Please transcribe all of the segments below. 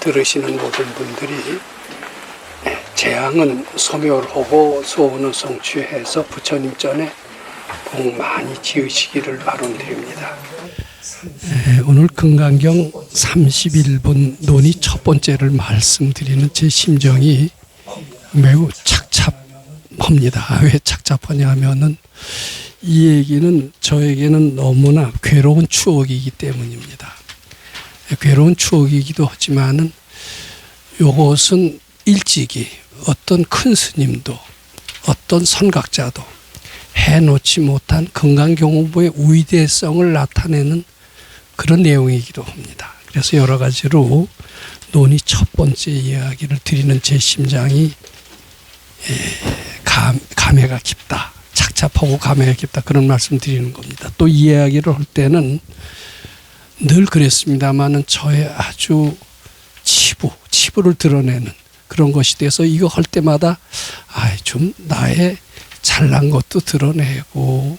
들으시는 모든 분들이 재앙은 소멸하고 소원은 성취해서 부처님 전에 복 많이 지으시기를 바람드립니다. 오늘 금강경 31분 논의 첫 번째를 말씀드리는 제 심정이 매우 착잡합니다. 왜 착잡하냐 하면은 이 얘기는 저에게는 너무나 괴로운 추억이기 때문입니다. 괴로운 추억이기도 하지만은 요것은 일찍이 어떤 큰 스님도 어떤 선각자도 해놓지 못한 금강경호부의 위대성을 나타내는 그런 내용이기도 합니다. 그래서 여러 가지로 논의 첫 번째 이야기를 드리는 제 심장이 감회가 깊다. 착잡하고 감회가 깊다. 그런 말씀 드리는 겁니다. 또 이야기를 할 때는 늘 그랬습니다만은 저의 아주 치부를 드러내는 그런 것이 돼서 이거 할 때마다 좀 나의 잘난 것도 드러내고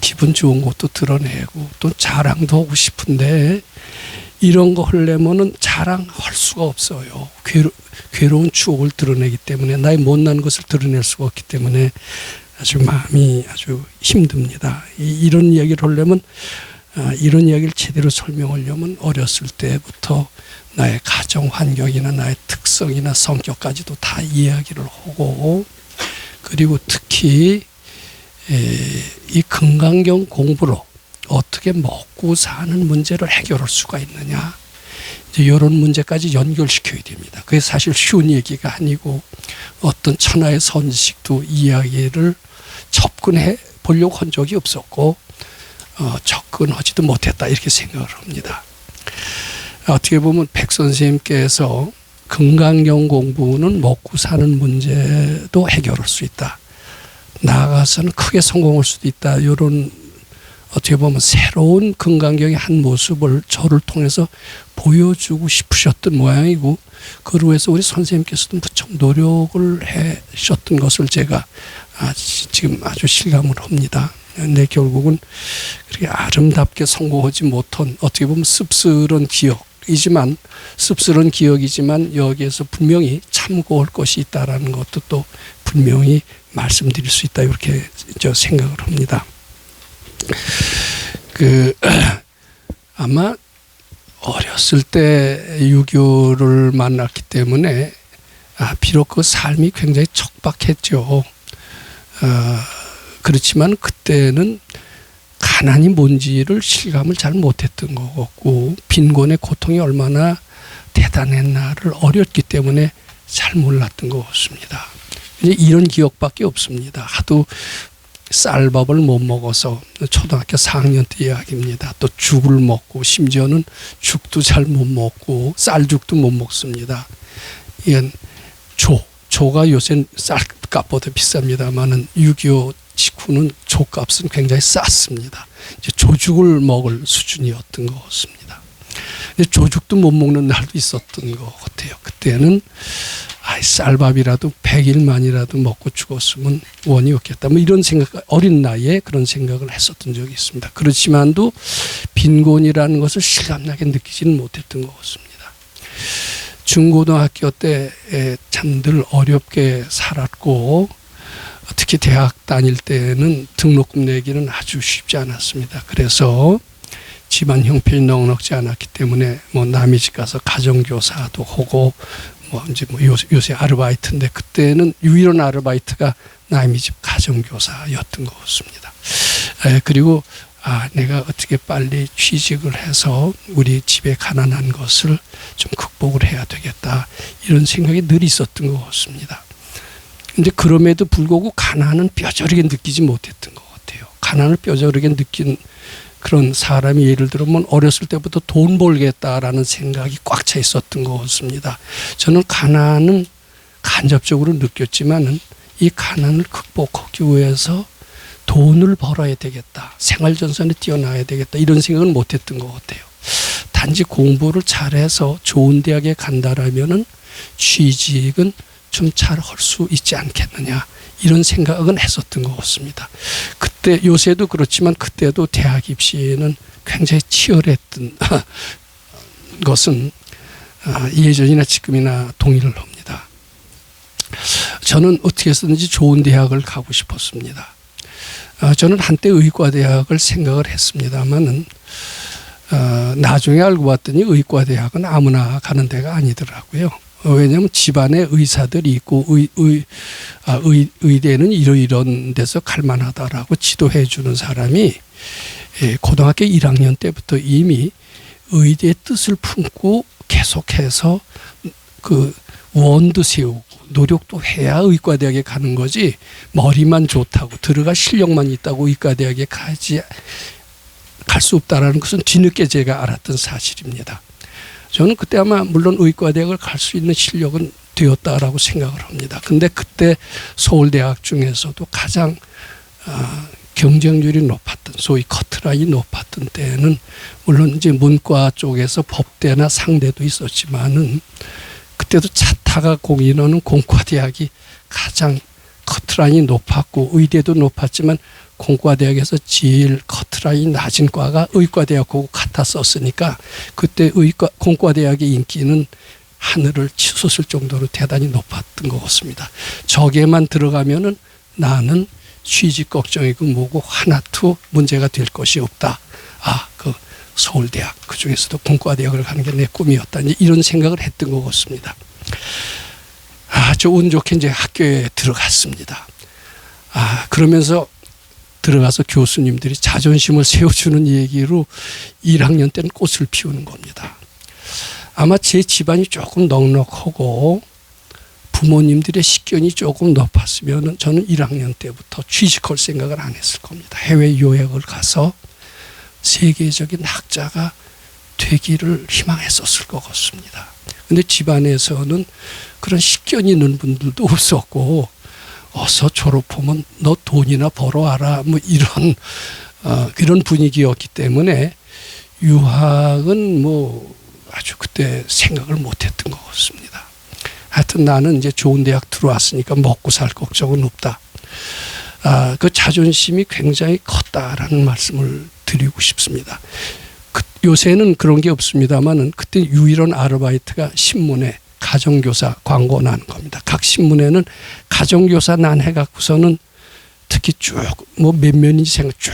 기분 좋은 것도 드러내고 또 자랑도 하고 싶은데 이런 거 하려면은 자랑할 수가 없어요. 괴로운 추억을 드러내기 때문에 나의 못난 것을 드러낼 수가 없기 때문에 아주 마음이 아주 힘듭니다. 이런 이야기를 하려면 이런 이야기를 제대로 설명하려면 어렸을 때부터 나의 가정 환경이나 나의 특성이나 성격까지도 다 이야기를 하고 그리고 특히 이 금강경 공부로 어떻게 먹고 사는 문제를 해결할 수가 있느냐 이제 이런 문제까지 연결시켜야 됩니다. 그게 사실 쉬운 얘기가 아니고 어떤 천하의 선지식도 이야기를 접근해 보려고 한 적이 없었고 접근하지도 못했다 이렇게 생각을 합니다. 어떻게 보면 백 선생님께서 금강경 공부는 먹고 사는 문제도 해결할 수 있다. 나아가서는 크게 성공할 수도 있다. 이런 어떻게 보면 새로운 금강경의 한 모습을 저를 통해서 보여주고 싶으셨던 모양이고 그로 해서 우리 선생님께서도 무척 노력을 하셨던 것을 제가 지금 아주 실감을 합니다. 근데 결국은 그렇게 아름답게 성공하지 못한 어떻게 보면 씁쓸한 기억이지만 여기에서 분명히 참고할 것이 있다라는 것도 또 분명히 말씀드릴 수 있다 이렇게 생각을 합니다. 아마 어렸을 때 유교를 만났기 때문에 비록 그 삶이 굉장히 척박했죠. 그렇지만 그때는 가난이 뭔지를 실감을 잘 못했던 것 같고 빈곤의 고통이 얼마나 대단했나를 어렸기 때문에 잘 몰랐던 것 같습니다. 이제 이런 기억밖에 없습니다. 하도 쌀밥을 못 먹어서 초등학교 4학년 때 이야기입니다. 또 죽을 먹고 심지어는 죽도 잘 못 먹고 쌀죽도 못 먹습니다. 이건 조가 요새 쌀값보다 비쌉니다만은 6.25 직후는 조값은 굉장히 쌌습니다. 이제 조죽을 먹을 수준이었던 것 같습니다. 조죽도 못 먹는 날도 있었던 것 같아요. 그때는 쌀밥이라도 100일만이라도 먹고 죽었으면 원이 없겠다. 뭐 이런 생각, 어린 나이에 그런 생각을 했었던 적이 있습니다. 그렇지만도 빈곤이라는 것을 실감나게 느끼지는 못했던 것 같습니다. 중고등학교 때 참 늘 어렵게 살았고 특히 대학 다닐 때는 등록금 내기는 아주 쉽지 않았습니다. 그래서 집안 형편이 넉넉지 않았기 때문에 남의 집 가서 가정교사도 하고 요새 아르바이트인데 그때는 유일한 아르바이트가 남의 집 가정교사였던 것 같습니다. 그리고 내가 어떻게 빨리 취직을 해서 우리 집에 가난한 것을 좀 극복을 해야 되겠다 이런 생각이 늘 있었던 것 같습니다. 근데 그럼에도 불구하고 가난은 뼈저리게 느끼지 못했던 것 같아요. 가난을 뼈저리게 느낀 그런 사람이 예를 들면 어렸을 때부터 돈 벌겠다라는 생각이 꽉 차 있었던 것 같습니다. 저는 가난은 간접적으로 느꼈지만은 이 가난을 극복하기 위해서 돈을 벌어야 되겠다. 생활전선에 뛰어나야 되겠다. 이런 생각은 못했던 것 같아요. 단지 공부를 잘해서 좋은 대학에 간다라면은 취직은 좀 잘 할 수 있지 않겠느냐. 이런 생각은 했었던 것 같습니다. 그때 요새도 그렇지만 그때도 대학 입시에는 굉장히 치열했던 것은 예전이나 지금이나 동의를 합니다. 저는 어떻게 해서든지 좋은 대학을 가고 싶었습니다. 저는 한때 의과대학을 생각을 했습니다만은 나중에 알고 봤더니 의과대학은 아무나 가는 데가 아니더라고요. 왜냐하면 집안에 의사들이 있고 의대는 이런 데서 갈 만하다라고 지도해 주는 사람이 고등학교 1학년 때부터 이미 의대의 뜻을 품고 계속해서 그 원도 세우고 노력도 해야 의과대학에 가는 거지, 머리만 좋다고 들어갈 실력만 있다고 의과대학에 갈 수 없다라는 것은 뒤늦게 제가 알았던 사실입니다. 저는 그때 아마 물론 의과대학을 갈 수 있는 실력은 되었다라고 생각을 합니다. 근데 그때 서울대학 중에서도 가장 경쟁률이 높았던, 소위 커트라인이 높았던 때에는 물론 이제 문과 쪽에서 법대나 상대도 있었지만은 그때도 차타가 공인하는 공과대학이 가장 커트라인이 높았고 의대도 높았지만 공과대학에서 제일 커트라인이 낮은 과가 의과대학하고 같았었으니까 그때 공과대학의 인기는 하늘을 치솟을 정도로 대단히 높았던 것 같습니다. 저게만 들어가면은 나는 취직 걱정이고 뭐고 하나도 문제가 될 것이 없다. 그 서울대학, 그 중에서도 공과대학을 가는 게 내 꿈이었다. 이런 생각을 했던 것 같습니다. 저 운 좋게 이제 학교에 들어갔습니다. 그러면서 들어가서 교수님들이 자존심을 세워주는 얘기로 1학년 때는 꽃을 피우는 겁니다. 아마 제 집안이 조금 넉넉하고 부모님들의 식견이 조금 높았으면 저는 1학년 때부터 취직할 생각을 안 했을 겁니다. 해외 유학을 가서 세계적인 학자가 되기를 희망했었을 것 같습니다. 그런데 집안에서는 그런 식견이 있는 분들도 없었고, 어서 졸업하면 너 돈이나 벌어와라 뭐 이런 분위기였기 때문에 유학은 뭐 아주 그때 생각을 못했던 것 같습니다. 하여튼 나는 이제 좋은 대학 들어왔으니까 먹고 살 걱정은 없다. 그 자존심이 굉장히 컸다라는 말씀을 드리고 싶습니다. 요새는 그런 게 없습니다만은 그때 유일한 아르바이트가 신문에 가정교사 광고 나는 겁니다. 각 신문에는 가정교사 난 해갖고서는 특히 쭉 뭐 몇 면인지 생각 쭉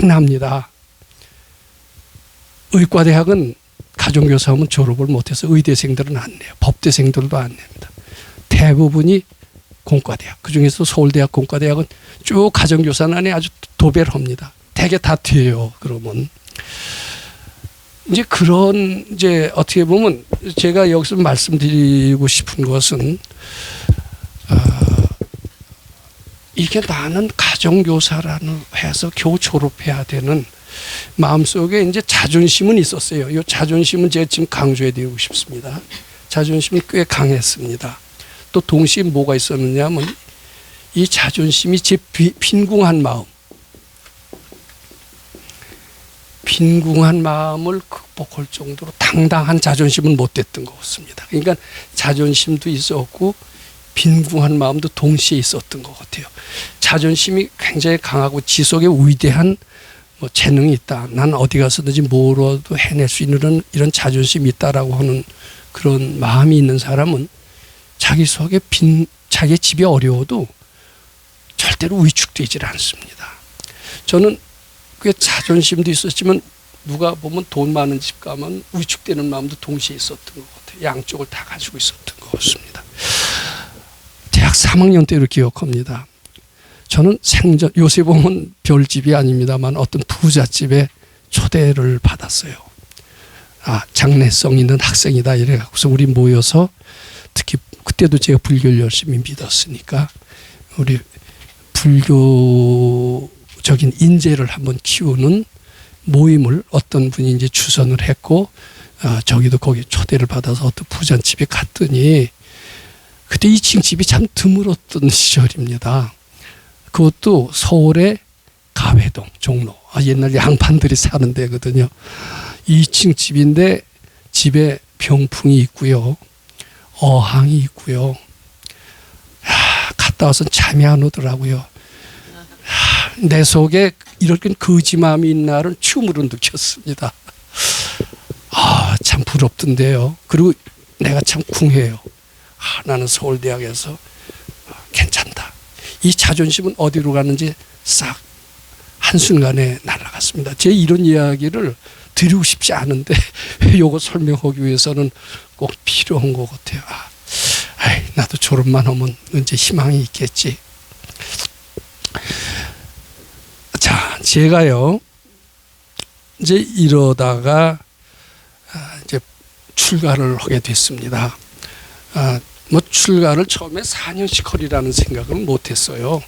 납니다. 의과대학은 가정교사 하면 졸업을 못해서 의대생들은 안 내요. 법대생들도 안 냅니다. 대부분이 공과대학, 그중에서 서울대학 공과대학은 쭉 가정교사난에 아주 도배를 합니다. 대개 다 돼요. 그러면 이제 그런 이제 어떻게 보면 제가 여기서 말씀드리고 싶은 것은 이게 나는 가정교사라는 해서 겨우 졸업해야 되는 마음속에 이제 자존심은 있었어요. 이 자존심은 제가 지금 강조해 드리고 싶습니다. 자존심이 꽤 강했습니다. 또 동시에 뭐가 있었느냐 하면 이 자존심이 제 빈궁한 마음을 극복할 정도로 당당한 자존심은 못 됐던 것 같습니다. 그러니까 자존심도 있었고 빈궁한 마음도 동시에 있었던 것 같아요. 자존심이 굉장히 강하고 지속에 위대한 재능이 있다. 난 어디 가서든지 뭐라도 해낼 수 있는 이런 자존심이 있다라고 하는 그런 마음이 있는 사람은 자기 속에 자기 집이 어려워도 절대로 위축되질 않습니다. 저는 꽤 자존심도 있었지만 누가 보면 돈 많은 집 가면 위축되는 마음도 동시에 있었던 것 같아요. 양쪽을 다 가지고 있었던 것 같습니다. 대학 3학년 때를 기억합니다. 저는 요새 보면 별집이 아닙니다만 어떤 부잣집에 초대를 받았어요. 장래성 있는 학생이다 이래갖고서 우리 모여서 특히 그때도 제가 불교를 열심히 믿었으니까 우리 불교적인 인재를 한번 키우는 모임을 어떤 분이 이제 주선을 했고 저기도 거기 초대를 받아서 어떤 부잣집에 갔더니 그때 2층 집이 참 드물었던 시절입니다. 그것도 서울의 가회동 종로, 옛날 양반들이 사는 데거든요. 2층 집인데 집에 병풍이 있고요, 어항이 있고요. 갔다 와서 잠이 안 오더라고요. 내 속에 이렇게 거지마음이 있는 날은 춤으로 느꼈습니다. 참 부럽던데요. 그리고 내가 참 궁해요. 나는 서울대학에서 괜찮다. 이 자존심은 어디로 가는지 싹 한순간에 날아갔습니다. 제 이런 이야기를 드리고 싶지 않은데 이거 설명하기 위해서는 꼭 필요한 것 같아요. 나도 졸업만 하면 언제 희망이 있겠지. 자, 제가요 이제 이러다가 이제 출가를 하게 됐습니다. 뭐 출가를 처음에 4년씩 하리라는 생각을 못했어요.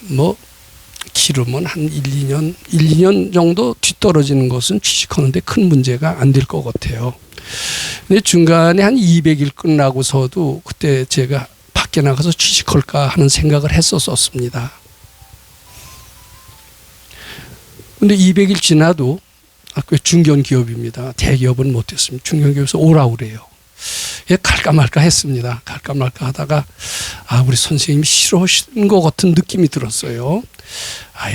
뭐 길으면 한 1, 2년 정도 뒤떨어지는 것은 취직하는데 큰 문제가 안 될 것 같아요. 근데 중간에 한 200일 끝나고서도 그때 제가 밖에 나가서 취직할까 하는 생각을 했었습니다. 근데 200일 지나도 중견기업입니다. 대기업은 못했습니다. 중견기업에서 오라 그래요. 갈까 말까 했습니다. 갈까 말까 하다가 우리 선생님이 싫어하시는 것 같은 느낌이 들었어요.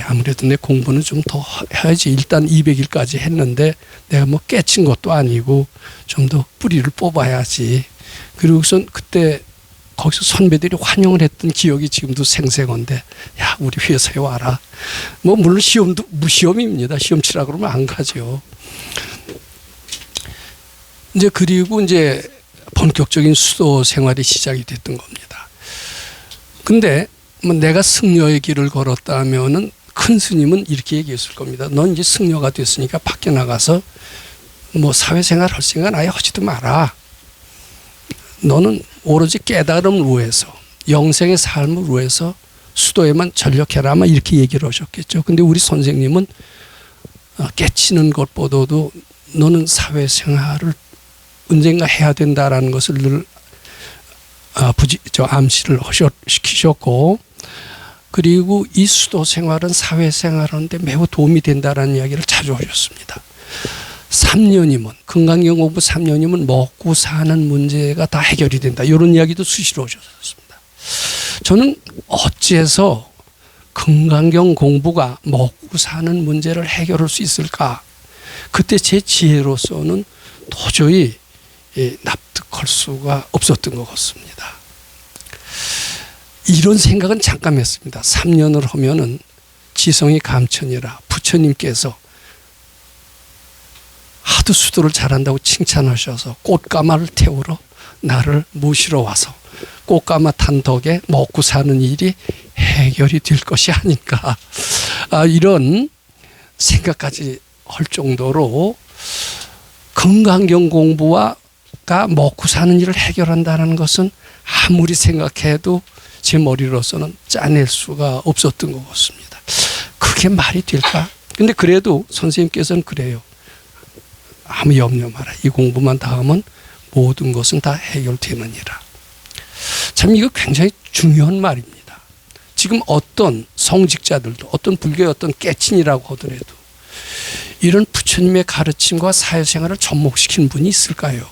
아무래도 내 공부는 좀 더 해야지. 일단 200일까지 했는데 내가 뭐 깨친 것도 아니고 좀 더 뿌리를 뽑아야지. 그리고선 그때 거기서 선배들이 환영을 했던 기억이 지금도 생생한데, 야, 우리 회사에 와라. 뭐 물론 시험도 무시험입니다. 시험 치라 그러면 안 가죠. 이제 그리고 이제 본격적인 수도 생활이 시작이 됐던 겁니다. 근데 뭐 내가 승려의 길을 걸었다면은 큰 스님은 이렇게 얘기했을 겁니다. 넌 이제 승려가 됐으니까 밖에 나가서 뭐 사회생활 할 생각 아예 하지도 마라. 너는 오로지 깨달음을 위해서, 영생의 삶을 위해서 수도에만 전력해라. 아마 이렇게 얘기를 하셨겠죠. 근데 우리 선생님은 깨치는 것보다도 너는 사회생활을 언젠가 해야 된다라는 것을 늘 암시를 시키셨고, 그리고 이 수도 생활은 사회생활하는데 매우 도움이 된다라는 이야기를 자주 하셨습니다. 3년이면, 건강경 공부 3년이면 먹고 사는 문제가 다 해결이 된다. 이런 이야기도 수시로 하셨습니다. 저는 어째서 건강경 공부가 먹고 사는 문제를 해결할 수 있을까? 그때 제 지혜로서는 도저히 납득할 수가 없었던 것 같습니다. 이런 생각은 잠깐 했습니다. 3년을 하면은 지성이 감천이라 부처님께서 하도 수도를 잘한다고 칭찬하셔서 꽃가마를 태우러 나를 모시러 와서 꽃가마 탄 덕에 먹고 사는 일이 해결이 될 것이 아닌가. 이런 생각까지 할 정도로 건강경 공부가 먹고 사는 일을 해결한다는 것은 아무리 생각해도 제 머리로서는 짜낼 수가 없었던 것 같습니다. 그게 말이 될까? 근데 그래도 선생님께서는 그래요. 아무 염려 마라. 이 공부만 다 하면 모든 것은 다 해결되느니라. 참 이거 굉장히 중요한 말입니다. 지금 어떤 성직자들도, 어떤 불교의 어떤 깨친이라고 하더라도 이런 부처님의 가르침과 사회생활을 접목시킨 분이 있을까요?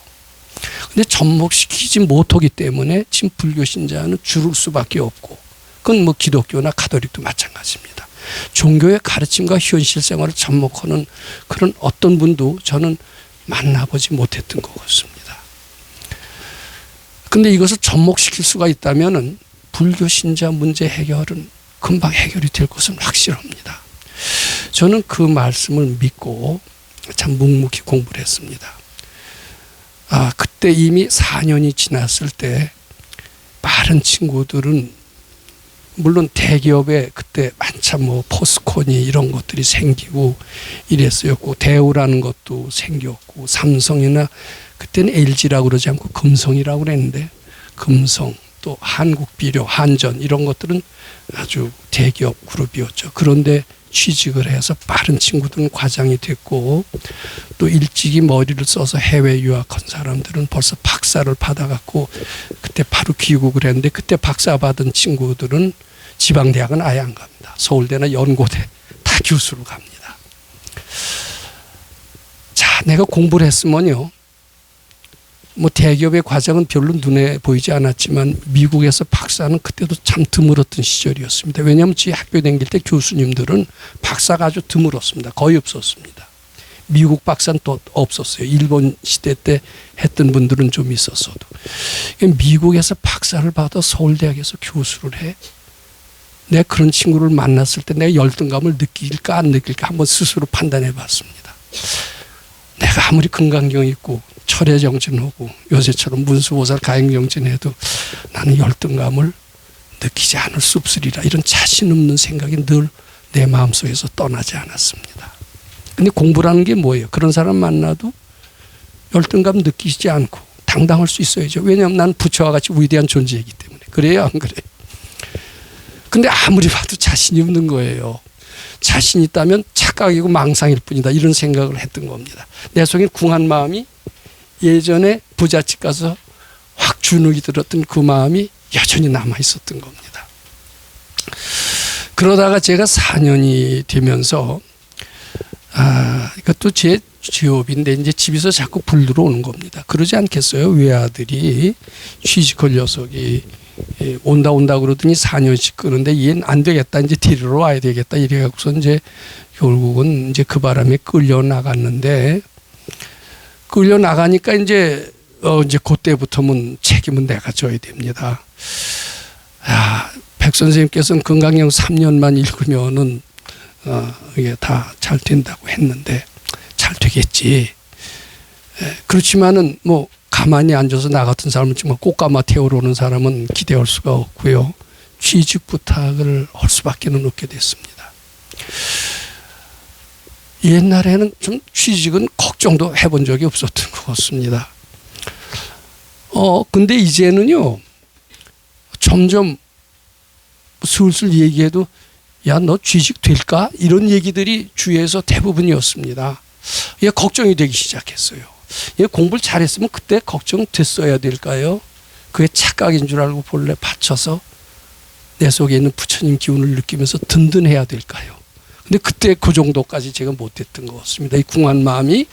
근데 접목시키지 못하기 때문에 지금 불교 신자는 줄을 수밖에 없고, 그건 뭐 기독교나 가톨릭도 마찬가지입니다. 종교의 가르침과 현실 생활을 접목하는 그런 어떤 분도 저는 만나보지 못했던 것 같습니다. 그런데 이것을 접목시킬 수가 있다면 불교 신자 문제 해결은 금방 해결이 될 것은 확실합니다. 저는 그 말씀을 믿고 참 묵묵히 공부를 했습니다. 그때 이미 4년이 지났을 때 많은 친구들은 물론 대기업에 그때 한참 뭐 포스콘이 이런 것들이 생기고 이랬었고, 대우라는 것도 생겼고, 삼성이나 그때는 LG라고 그러지 않고 금성이라고 그랬는데, 금성 또 한국비료, 한전 이런 것들은 아주 대기업 그룹이었죠. 그런데 취직을 해서 빠른 친구들은 과장이 됐고, 또 일찍이 머리를 써서 해외 유학한 사람들은 벌써 박사를 받아갖고 그때 바로 귀국을 했는데, 그때 박사 받은 친구들은 지방대학은 아예 안 갑니다. 서울대나 연고대 다 교수로 갑니다. 자, 내가 공부를 했으면요, 뭐 대기업의 과장은 별로 눈에 보이지 않았지만 미국에서 박사는 그때도 참 드물었던 시절이었습니다. 왜냐하면 제 학교 다닐 때 교수님들은 박사가 아주 드물었습니다. 거의 없었습니다. 미국 박사는 또 없었어요. 일본 시대 때 했던 분들은 좀 있었어도. 미국에서 박사를 받아 서울대학에서 교수를 해. 내가 그런 친구를 만났을 때 내가 열등감을 느낄까 안 느낄까 한번 스스로 판단해 봤습니다. 내가 아무리 금강경 있고 철야정진하고 요새처럼 문수보살 가행정진해도 나는 열등감을 느끼지 않을 수 없으리라, 이런 자신 없는 생각이 늘 내 마음속에서 떠나지 않았습니다. 근데 공부라는 게 뭐예요? 그런 사람 만나도 열등감 느끼지 않고 당당할 수 있어야죠. 왜냐하면 난 부처와 같이 위대한 존재이기 때문에. 그래요, 안 그래요? 근데 아무리 봐도 자신이 없는 거예요. 자신 있다면 착각이고 망상일 뿐이다, 이런 생각을 했던 겁니다. 내 속에 궁한 마음이 예전에 부잣집 가서 확 주눅이 들었던 그 마음이 여전히 남아 있었던 겁니다. 그러다가 제가 4년이 되면서 이것도 제 취업인데 이제 집에서 자꾸 불 들어오는 겁니다. 그러지 않겠어요? 외아들이 취직할 녀석이 온다 그러더니 4년씩 끄는데 얘는 안 되겠다, 이제 데리러 와야 되겠다 이래갖고서 이제 결국은 이제 그 바람에 끌려 나갔는데, 끌려 나가니까 이제 그때부터는 책임은 내가 져야 됩니다. 백 선생님께서는 건강경 3년만 읽으면은 이게 다 잘 된다고 했는데 잘 되겠지. 그렇지만은 뭐 가만히 앉아서 나 같은 사람은 정말 꽃가마 태우러 오는 사람은 기대할 수가 없고요. 취직 부탁을 할 수밖에는 없게 됐습니다. 옛날에는 좀 취직은 걱정도 해본 적이 없었던 것 같습니다. 근데 이제는요, 점점 슬슬 얘기해도 야, 너 취직 될까? 이런 얘기들이 주위에서 대부분이었습니다. 이게 걱정이 되기 시작했어요. 얘 공부를 잘했으면 그때 걱정됐어야 될까요? 그게 착각인 줄 알고 본래 받쳐서 내 속에 있는 부처님 기운을 느끼면서 든든해야 될까요? 근데 그때 그 정도까지 제가 못했던 것 같습니다. 이 궁한 마음이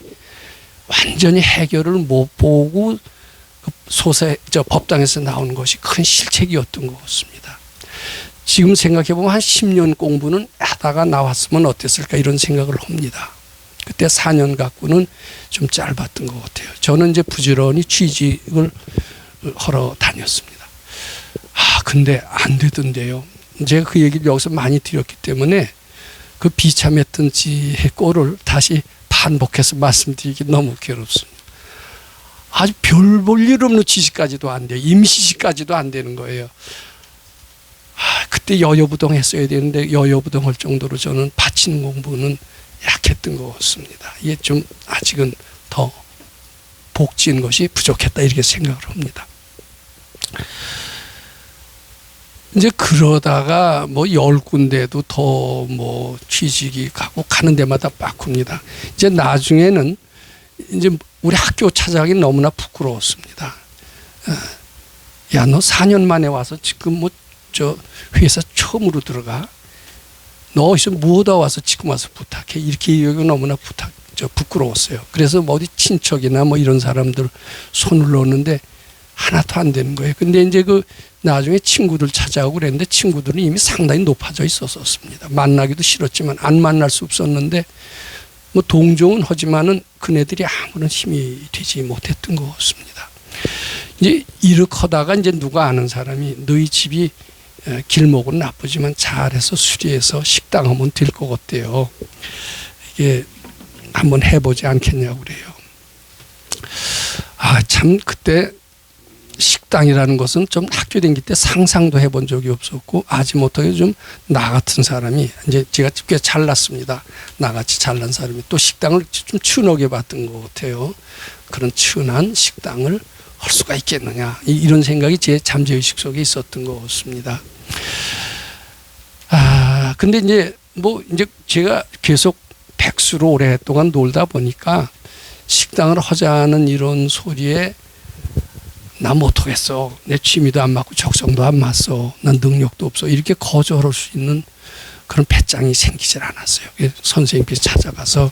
완전히 해결을 못 보고 법당에서 나오는 것이 큰 실책이었던 것 같습니다. 지금 생각해보면 한 10년 공부는 하다가 나왔으면 어땠을까, 이런 생각을 합니다. 그때 4년 갖고는 좀 짧았던 것 같아요. 저는 이제 부지런히 취직을 하러 다녔습니다. 근데 안 되던데요. 제가 그 얘기를 여기서 많이 드렸기 때문에 그 비참했던 지의 꼴을 다시 반복해서 말씀드리기 너무 괴롭습니다. 아주 별 볼 일 없는 취직까지도 안 돼요. 임시직까지도 안 되는 거예요. 그때 여여부동 했어야 되는데 여여부동 할 정도로 저는 바치는 공부는 약했던 것 같습니다. 이게 좀 아직은 더 복지인 것이 부족했다, 이렇게 생각을 합니다. 이제 그러다가 뭐 10군데도 더 뭐 취직이 가고 가는 데마다 바꿉니다. 이제 나중에는 이제 우리 학교 찾아가기 너무나 부끄러웠습니다. 야, 너 4년 만에 와서 지금 뭐 저 회사 처음으로 들어가? 너 어디서 뭐다 와서 지금 와서 부탁해? 이렇게 얘기하기 너무나 부끄러웠어요. 그래서 뭐 어디 친척이나 뭐 이런 사람들 손을 넣었는데 하나도 안 되는 거예요. 근데 이제 그 나중에 친구들 찾아오고 그랬는데 친구들은 이미 상당히 높아져 있었습니다. 만나기도 싫었지만 안 만날 수 없었는데 뭐 동정은 하지만은 그네들이 아무런 힘이 되지 못했던 것 같습니다. 이제 이렇게 하다가 이제 누가 아는 사람이 너희 집이 길목은 나쁘지만 잘해서 수리해서 식당하면 될 것 같대요. 이게 한번 해보지 않겠냐고 그래요. 참 그때 식당이라는 것은 좀 학교 다닐 때 상상도 해본 적이 없었고, 아지 못하게 좀 나 같은 사람이, 이제 제가 꽤 잘났습니다. 나같이 잘난 사람이 또 식당을 좀 추억해 봤던 것 같아요. 그런 추한 식당을 할 수가 있겠느냐, 이런 생각이 제 잠재의식 속에 있었던 것 같습니다. 근데 이제 뭐 이제 제가 계속 백수로 오랫동안 놀다 보니까 식당을 하자는 이런 소리에 나 못하겠어, 내 취미도 안 맞고 적성도 안 맞어, 난 능력도 없어, 이렇게 거절할 수 있는 그런 배짱이 생기질 않았어요. 선생님께서 찾아가서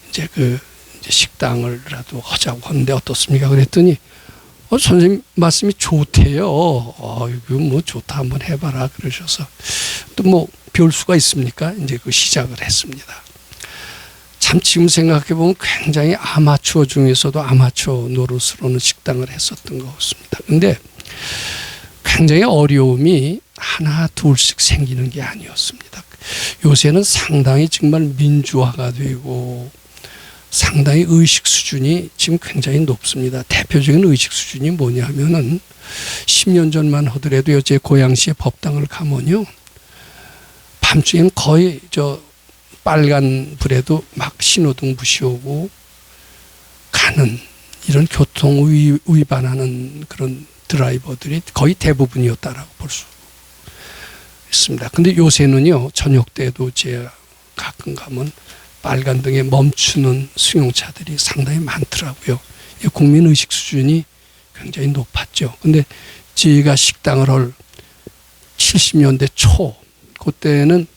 이제 이제 식당을라도 하자고 하는데 어떻습니까? 그랬더니 선생님 말씀이 좋대요. 이거 뭐 좋다, 한번 해봐라 그러셔서 또 뭐 별 수가 있습니까? 이제 그 시작을 했습니다. 참 지금 생각해 보면 굉장히 아마추어 중에서도 아마추어 노릇으로는 식당을 했었던 것 같습니다. 근데 굉장히 어려움이 하나 둘씩 생기는 게 아니었습니다. 요새는 상당히 정말 민주화가 되고 상당히 의식 수준이 지금 굉장히 높습니다. 대표적인 의식 수준이 뭐냐면은 10년 전만 하더라도 제 고양시의 법당을 가면요, 밤중에는 거의 빨간 불에도 막 신호등 부시오고 가는 이런 교통 위반하는 그런 드라이버들이 거의 대부분이었다라고 볼 수 있습니다. 근데 요새는요, 저녁 때도 제가 가끔 가면 빨간 등에 멈추는 승용차들이 상당히 많더라고요. 국민의식 수준이 굉장히 높았죠. 근데 제가 식당을 할 70년대 초, 그때는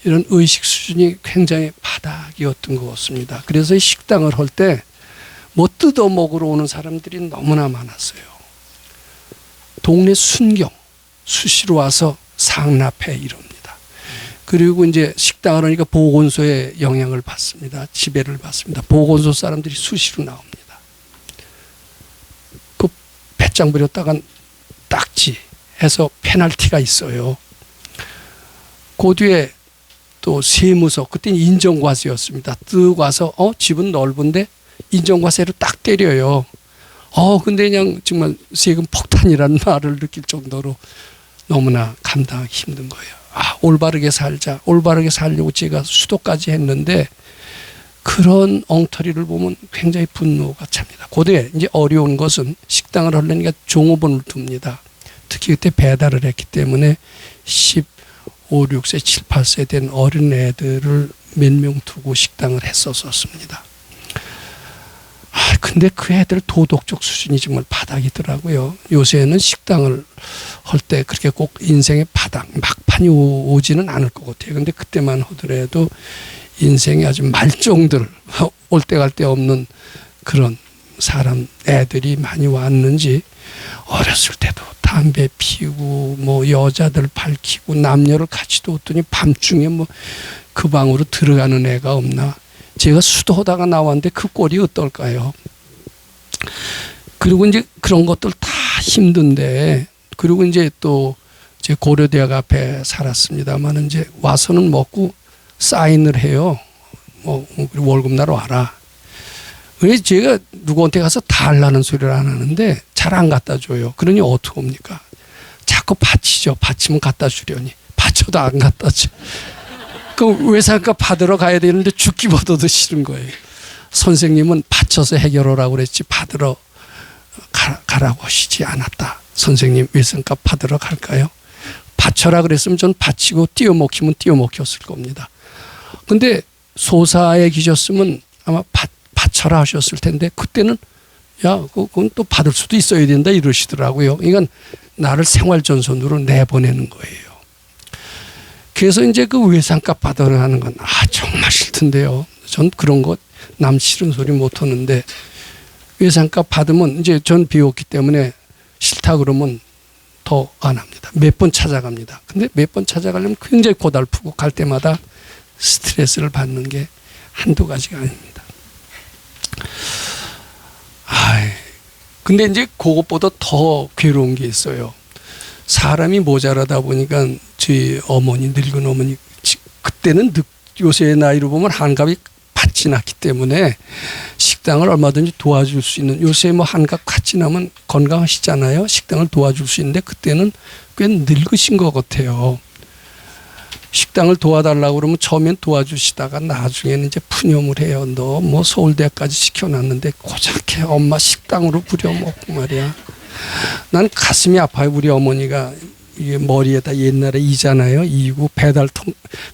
이런 의식 수준이 굉장히 바닥이었던 것 같습니다. 그래서 이 식당을 할 때 뭐 뜯어 먹으러 오는 사람들이 너무나 많았어요. 동네 순경, 수시로 와서 상납해 이럽니다. 그리고 이제 식당을 하니까 보건소에 영향을 받습니다. 지배를 받습니다. 보건소 사람들이 수시로 나옵니다. 그 배짱 부렸다간 딱지 해서 페널티가 있어요. 그 뒤에 또 세무서, 그때는 인정과세였습니다. 뜨고 와서 집은 넓은데 인정과세로 딱 때려요. 근데 그냥 정말 세금 폭탄이라는 말을 느낄 정도로 너무나 감당하기 힘든 거예요. 올바르게 살자. 올바르게 살려고 제가 수도까지 했는데 그런 엉터리를 보면 굉장히 분노가 찹니다. 고대 이제 어려운 것은 식당을 하려니까 종업원을 둡니다. 특히 그때 배달을 했기 때문에 15, 6세, 7, 8세 된 어린 애들을 몇 명 두고 식당을 했었습니다. 근데 그 애들 도덕적 수준이 정말 바닥이더라고요. 요새는 식당을 할 때 그렇게 꼭 인생의 바닥, 막판이 오지는 않을 것 같아요. 근데 그때만 하더라도 인생의 아주 말종들, 올 때 갈 데 없는 그런 사람, 애들이 많이 왔는지 어렸을 때도 담배 피우고 뭐 여자들 밝히고 남녀를 같이 뒀더니 밤중에 뭐 그 방으로 들어가는 애가 없나. 제가 수도하다가 나왔는데 그 꼴이 어떨까요? 그리고 이제 그런 것들 다 힘든데, 그리고 이제 또 제 고려대학 앞에 살았습니다만 이제 와서는 먹고 사인을 해요. 월급날 와라. 왜 제가 누구한테 가서 달라는 소리를 안 하는데 잘 안 갖다 줘요. 그러니 어떻게 합니까? 자꾸 바치죠. 바치면 갖다 주려니. 바쳐도 안 갖다 줘. 그 외상값 받으러 가야 되는데 죽기보다도 싫은 거예요. 선생님은 바쳐서 해결하라고 그랬지 받으러 가라고 하시지 않았다. 선생님 외상값 받으러 갈까요? 바쳐라 그랬으면 전 바치고 띄워먹히면 띄워먹혔을 겁니다. 근데 소사에 계셨으면 아마 바쳐라 하셨을 텐데 그때는 그건 또 받을 수도 있어야 된다 이러시더라고요. 이건 나를 생활전선으로 내보내는 거예요. 그래서 이제 그 외상값 받으러 가는 건 정말 싫던데요. 전 그런 거 남 싫은 소리 못 하는데 외상값 받으면 이제 전 비웠기 때문에 싫다 그러면 더 안 합니다. 몇 번 찾아갑니다. 근데 몇 번 찾아가려면 굉장히 고달프고 갈 때마다 스트레스를 받는 게 한두 가지가 아닙니다. 근데 이제 그것보다 더 괴로운 게 있어요. 사람이 모자라다 보니까 저희 어머니, 늙은 어머니, 그때는 요새의 나이로 보면 한갑이 받지 지났기 때문에 식당을 얼마든지 도와줄 수 있는, 요새 뭐 한갑 같이 지나면 건강하시잖아요. 식당을 도와줄 수 있는데 그때는 꽤 늙으신 것 같아요. 식당을 도와달라고 그러면 처음엔 도와주시다가 나중에는 이제 푸념을 해요. 너 뭐 서울대까지 시켜놨는데 고작해 엄마 식당으로 부려먹고 말이야. 난 가슴이 아파요. 우리 어머니가 이게 머리에다 옛날에 이잖아요. 이고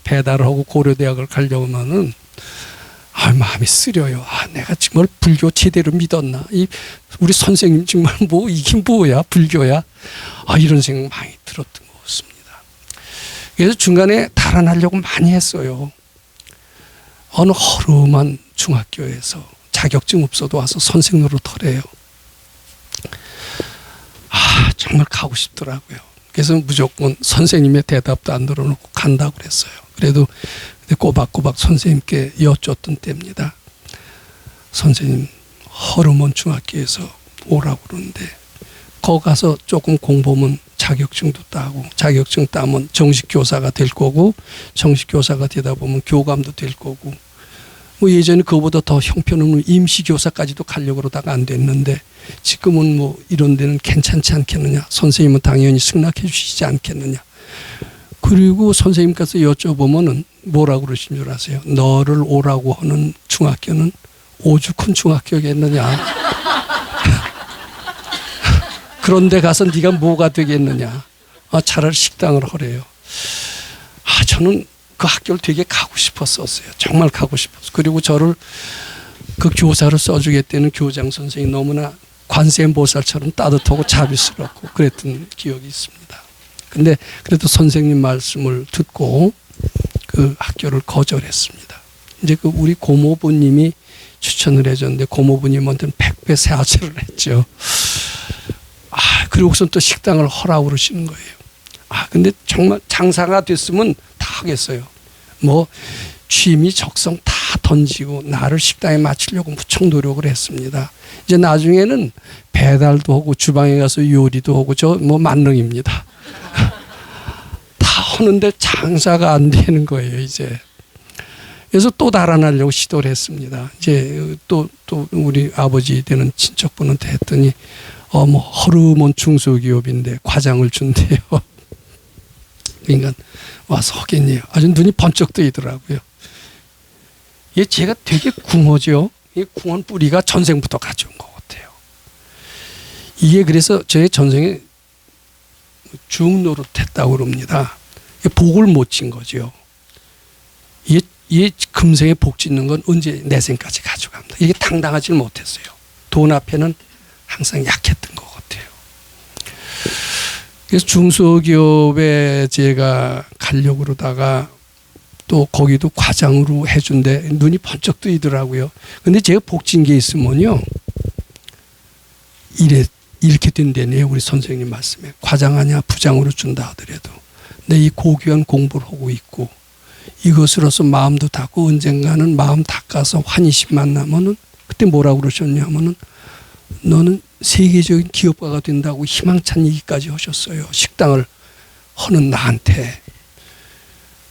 배달하고 고려대학을 가려면은 마음이 쓰려요. 내가 정말 불교 제대로 믿었나? 우리 선생님 정말 뭐 이게 뭐야? 불교야? 이런 생각 많이 들었던 것 같습니다. 그래서 중간에 달아나려고 많이 했어요. 어느 허름한 중학교에서 자격증 없어도 와서 선생 노릇하래요. 정말 가고 싶더라고요. 그래서 무조건 선생님의 대답도 안 들어놓고 간다고 그랬어요. 그래도 꼬박꼬박 선생님께 여쭙던 때입니다. 선생님, 허름원 중학교에서 오라고 그러는데 거기 가서 조금 공부하면 자격증도 따고, 자격증 따면 정식 교사가 될 거고, 정식 교사가 되다 보면 교감도 될 거고, 뭐 예전에 그거보다 더 형편없는 임시 교사까지도 가려고 그러다가 안 됐는데 지금은 뭐 이런 데는 괜찮지 않겠느냐, 선생님은 당연히 승낙해 주시지 않겠느냐. 그리고 선생님께서 여쭤보면은 뭐라고 그러신 줄 아세요? 너를 오라고 하는 중학교는 오죽한 중학교겠느냐. 그런데 가서 네가 뭐가 되겠느냐. 차라리 식당을 하래요. 저는 그 학교를 되게 가고 싶었었어요. 정말 가고 싶었어요. 그리고 저를 그 교사로 써주겠다는 교장 선생님이 너무나 관세음보살처럼 따뜻하고 자비스럽고 그랬던 기억이 있습니다. 근데 그래도 선생님 말씀을 듣고 그 학교를 거절했습니다. 이제 그 우리 고모부님이 추천을 해줬는데 고모부님한테는 100배 세아치를 했죠. 그리고선 또 식당을 하라고 그러시는 거예요. 근데 정말 장사가 됐으면 다 하겠어요. 뭐 취미 적성 다 던지고 나를 식당에 맞추려고 무척 노력을 했습니다. 이제 나중에는 배달도 하고 주방에 가서 요리도 하고 저 뭐 만능입니다. 다 하는데 장사가 안 되는 거예요, 이제. 그래서 또 달아나려고 시도를 했습니다. 이제 또 우리 아버지 되는 친척분한테 했더니 뭐 허름한 중소기업인데 과장을 준대요. 그러니까 와서 하겠네요. 아주 눈이 번쩍 뜨이더라고요. 제가 되게 궁하죠. 이 궁한 뿌리가 전생부터 가져온 것 같아요. 이게 그래서 저의 전생에 중노릇했다고 그럽니다. 복을 못 진 거죠. 이 금생에 복 짓는 건 언제 내생까지 가져갑니다. 이게 당당하지 못했어요. 돈 앞에는 항상 약했던 것 같아요. 그래서 중소기업에 제가 가려고 그러다가 또 거기도 과장으로 해준대 눈이 번쩍 뜨이더라고요. 근데 제가 복진 게 있으면요. 이렇게 된다네요. 우리 선생님 말씀에. 과장 아니야 부장으로 준다 하더라도. 근데 이 고귀한 공부를 하고 있고 이것으로서 마음도 닦고 언젠가는 마음 닦아서 환희심 만나면은 그때 뭐라고 그러셨냐면은 너는 세계적인 기업가가 된다고 희망찬 얘기까지 하셨어요. 식당을 하는 나한테.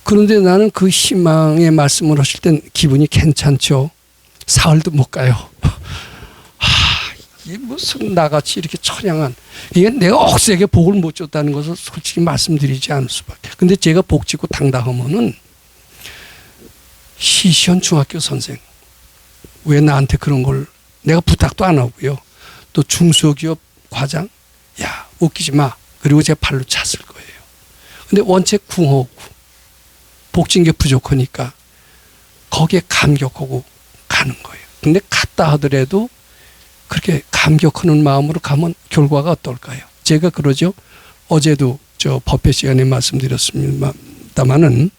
그런데 나는 그 희망의 말씀을 하실 땐 기분이 괜찮죠. 사흘도 못 가요. 이게 무슨 나같이 이렇게 처량한, 이게 내가 억세게 복을 못 줬다는 것을 솔직히 말씀드리지 않을 수밖에. 근데 제가 복 짓고 당당하면은 시시한 중학교 선생, 왜 나한테 그런 걸 내가 부탁도 안 하고요. 또 중소기업 과장, 야 웃기지 마. 그리고 제 발로 찼을 거예요. 근데 원체 궁하고 복진 게 부족하니까 거기에 감격하고 가는 거예요. 근데 갔다 하더라도 그렇게 감격하는 마음으로 가면 결과가 어떨까요? 제가 그러죠. 어제도 저 법회 시간에 말씀드렸습니다만은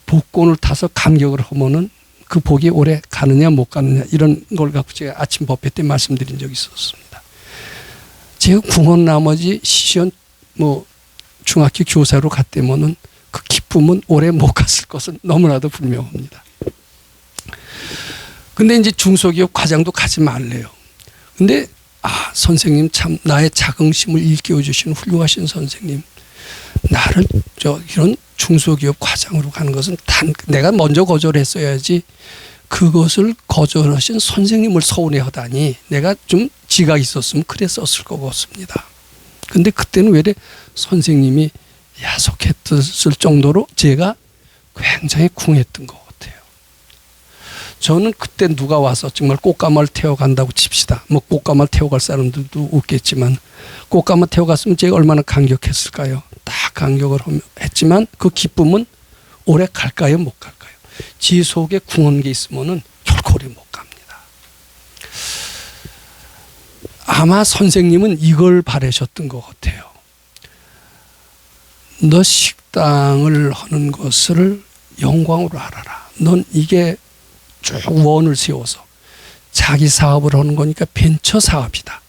복권을 타서 감격을 하면은 그 복이 오래 가느냐 못 가느냐 이런 걸 갖고 제가 아침 법회 때 말씀드린 적이 있었습니다. 제가 궁한 나머지 시시한 뭐 중학교 교사로 갔다면은 그 기쁨은 오래 못 갔을 것은 너무나도 분명합니다. 근데 이제 중소기업 과장도 가지 말래요. 근데 선생님 참 나의 자긍심을 일깨워 주신 훌륭하신 선생님, 나를 이런 중소기업 과장으로 가는 것은 내가 먼저 거절했어야지 그것을 거절하신 선생님을 서운해하다니 내가 좀 지가 있었으면 그랬었을 것 같습니다. 근데 그때는 왜 선생님이 야속했을 정도로 제가 굉장히 궁했던 것 같아요. 저는 그때 누가 와서 정말 꽃가마를 태워간다고 칩시다. 뭐 꽃가마를 태워갈 사람들도 없겠지만 꽃가마 태워갔으면 제가 얼마나 감격했을까요? 다 감격을 했지만 그 기쁨은 오래 갈까요? 못 갈까요? 지 속에 궁한 게 있으면은 결코 오래 못 갑니다. 아마 선생님은 이걸 바라셨던 것 같아요. 너 식당을 하는 것을 영광으로 알아라. 넌 이게 쭉 원을 세워서 자기 사업을 하는 거니까 벤처 사업이다.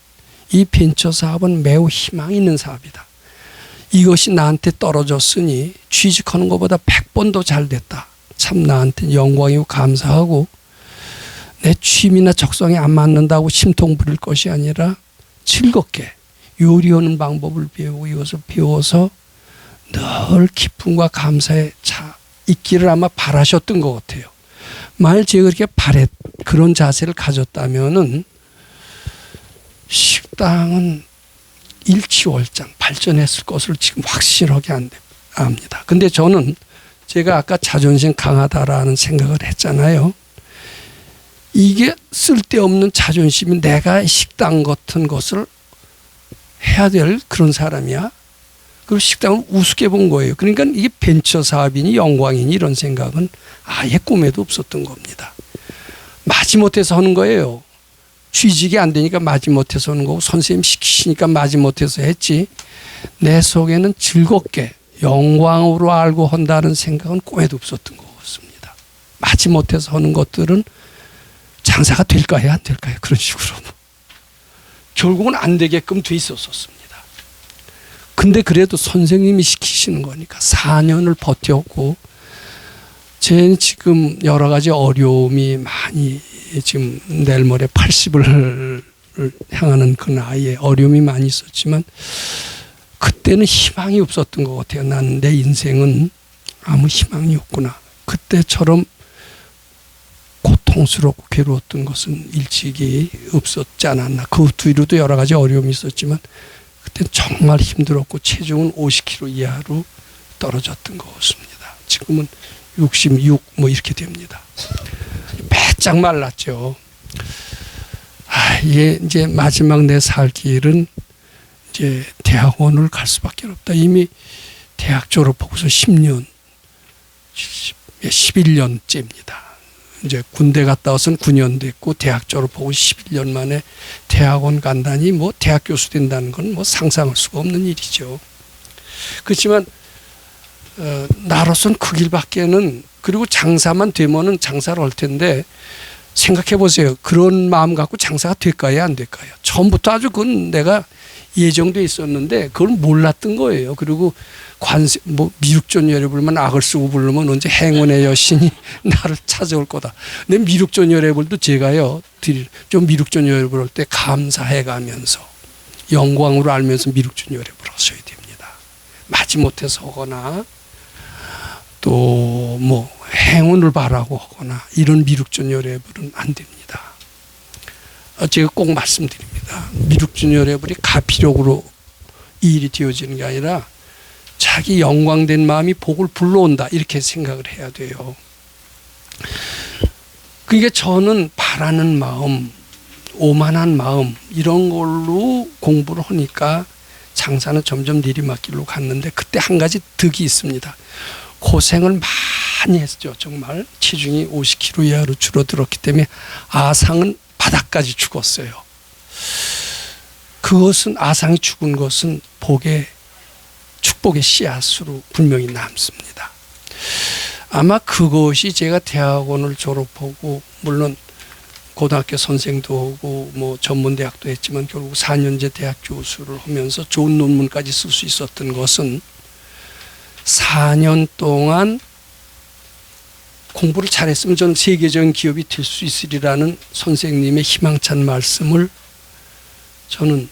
이 벤처 사업은 매우 희망 있는 사업이다. 이것이 나한테 떨어졌으니 취직하는 것보다 100번 더 잘 됐다. 참 나한테 영광이고 감사하고 내 취미나 적성에 안 맞는다고 심통 부릴 것이 아니라 즐겁게 요리하는 방법을 배우고 이것을 배워서 늘 기쁨과 감사에 있기를 아마 바라셨던 것 같아요. 만일 제가 그렇게 그런 자세를 가졌다면은 식당은 일취월장 발전했을 것을 지금 확실하게 압니다. 근데 저는 제가 아까 자존심 강하다라는 생각을 했잖아요. 이게 쓸데없는 자존심이 내가 식당 같은 것을 해야 될 그런 사람이야. 그리고 식당을 우습게 본 거예요. 그러니까 이게 벤처 사업이니 영광이니 이런 생각은 아예 꿈에도 없었던 겁니다. 마지못해서 하는 거예요. 취직이 안 되니까 마지못해서 하는 거고 선생님 시키시니까 마지못해서 했지. 내 속에는 즐겁게 영광으로 알고 한다는 생각은 꿈에도 없었던 것 같습니다. 마지못해서 하는 것들은 장사가 될까요? 안 될까요? 그런 식으로. 결국은 안 되게끔 돼 있었습니다. 근데 그래도 선생님이 시키시는 거니까 4년을 버텼고, 제 지금 여러 가지 어려움이 많이 지금 내일 모레 80을 향하는 그 나이에 어려움이 많이 있었지만, 그때는 희망이 없었던 것 같아요. 나는 내 인생은 아무 희망이 없구나. 그때처럼 고통스럽고 괴로웠던 것은 일찍이 없었지 않았나. 그 뒤로도 여러 가지 어려움이 있었지만 그때 정말 힘들었고 체중은 50kg 이하로 떨어졌던 것 같습니다. 지금은 66 뭐 이렇게 됩니다. 빼짝 말랐죠. 이제 마지막 내 살 길은 이제 대학원을 갈 수밖에 없다. 이미 대학 졸업하고서 10년, 11년째입니다. 이제 군대 갔다 와서는 9년 됐고 대학 졸업하고 11년 만에 대학원 간다니 뭐 대학 교수 된다는 건 뭐 상상할 수가 없는 일이죠. 그렇지만 나로서는 그 길밖에는, 그리고 장사만 되면은 장사를 할 텐데 생각해 보세요. 그런 마음 갖고 장사가 될까요? 안 될까요? 처음부터 아주 그건 내가 예정돼 있었는데 그걸 몰랐던 거예요. 그리고 미륵존열에 불면 악을 쓰고 부르면 언제 행운의 여신이 나를 찾아올 거다. 근데 미륵존열에 불도 제가요, 좀 미륵존열에 부를 때 감사해 가면서 영광으로 알면서 미륵존열에 불하셔야 됩니다. 마지못해서 하거나 또 뭐 행운을 바라고 하거나 이런 미륵존열에 불은 안 됩니다. 제가 꼭 말씀드립니다. 미륵존열에 불이 가피력으로 이 일이 되어지는 게 아니라 자기 영광된 마음이 복을 불러온다, 이렇게 생각을 해야 돼요. 그러니까 저는 바라는 마음, 오만한 마음 이런 걸로 공부를 하니까 장사는 점점 내리막길로 갔는데, 그때 한 가지 득이 있습니다. 고생을 많이 했죠. 정말 체중이 50kg 이하로 줄어들었기 때문에 아상은 바닥까지 죽었어요. 그것은, 아상이 죽은 것은 축복의 씨앗으로 분명히 남습니다. 아마 그것이 제가 대학원을 졸업하고, 물론 고등학교 선생도 하고 뭐 전문대학도 했지만 결국 4년제 대학 교수를 하면서 좋은 논문까지 쓸 수 있었던 것은 4년 동안 공부를 잘했으면 저는 세계적인 기업이 될 수 있으리라는 선생님의 희망찬 말씀을 저는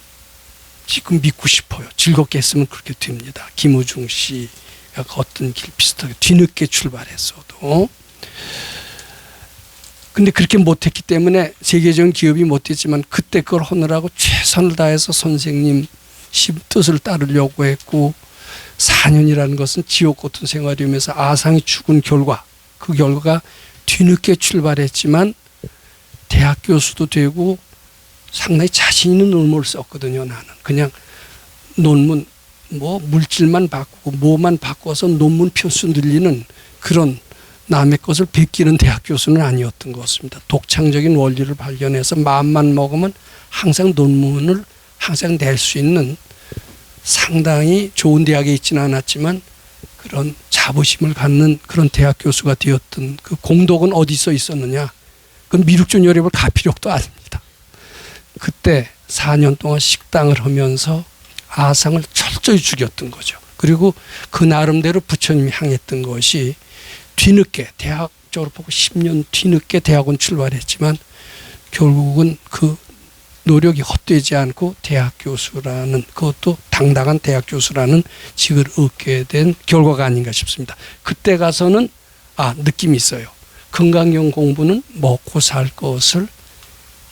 지금 믿고 싶어요. 즐겁게 했으면 그렇게 됩니다. 김우중 씨가 걷던 길 비슷하게 뒤늦게 출발했어도. 근데 그렇게 못했기 때문에 세계적인 기업이 못했지만 그때 그걸 하느라고 최선을 다해서 선생님 뜻을 따르려고 했고, 4년이라는 것은 지옥 같은 생활이면서 아상이 죽은 결과, 그 결과가 뒤늦게 출발했지만 대학 교수도 되고 상당히 자신 있는 논문을 썼거든요. 나는 그냥 논문 뭐 물질만 바꾸고 뭐만 바꿔서 논문 표수 늘리는 그런 남의 것을 베끼는 대학 교수는 아니었던 것 같습니다. 독창적인 원리를 발견해서 마음만 먹으면 항상 논문을 항상 낼 수 있는 상당히 좋은 대학에 있지는 않았지만 그런 자부심을 갖는 그런 대학 교수가 되었던 그 공덕은 어디서 있었느냐? 그건 미륵존열애불 가피력도 아닙니다. 그때 4년 동안 식당을 하면서 아상을 철저히 죽였던 거죠. 그리고 그 나름대로 부처님이 향했던 것이 뒤늦게 대학 졸업하고 10년 뒤늦게 대학원 출발했지만 결국은 그 노력이 헛되지 않고 대학 교수라는, 그것도 당당한 대학 교수라는 직을 얻게 된 결과가 아닌가 싶습니다. 그때 가서는 느낌이 있어요. 건강경 공부는 먹고 살 것을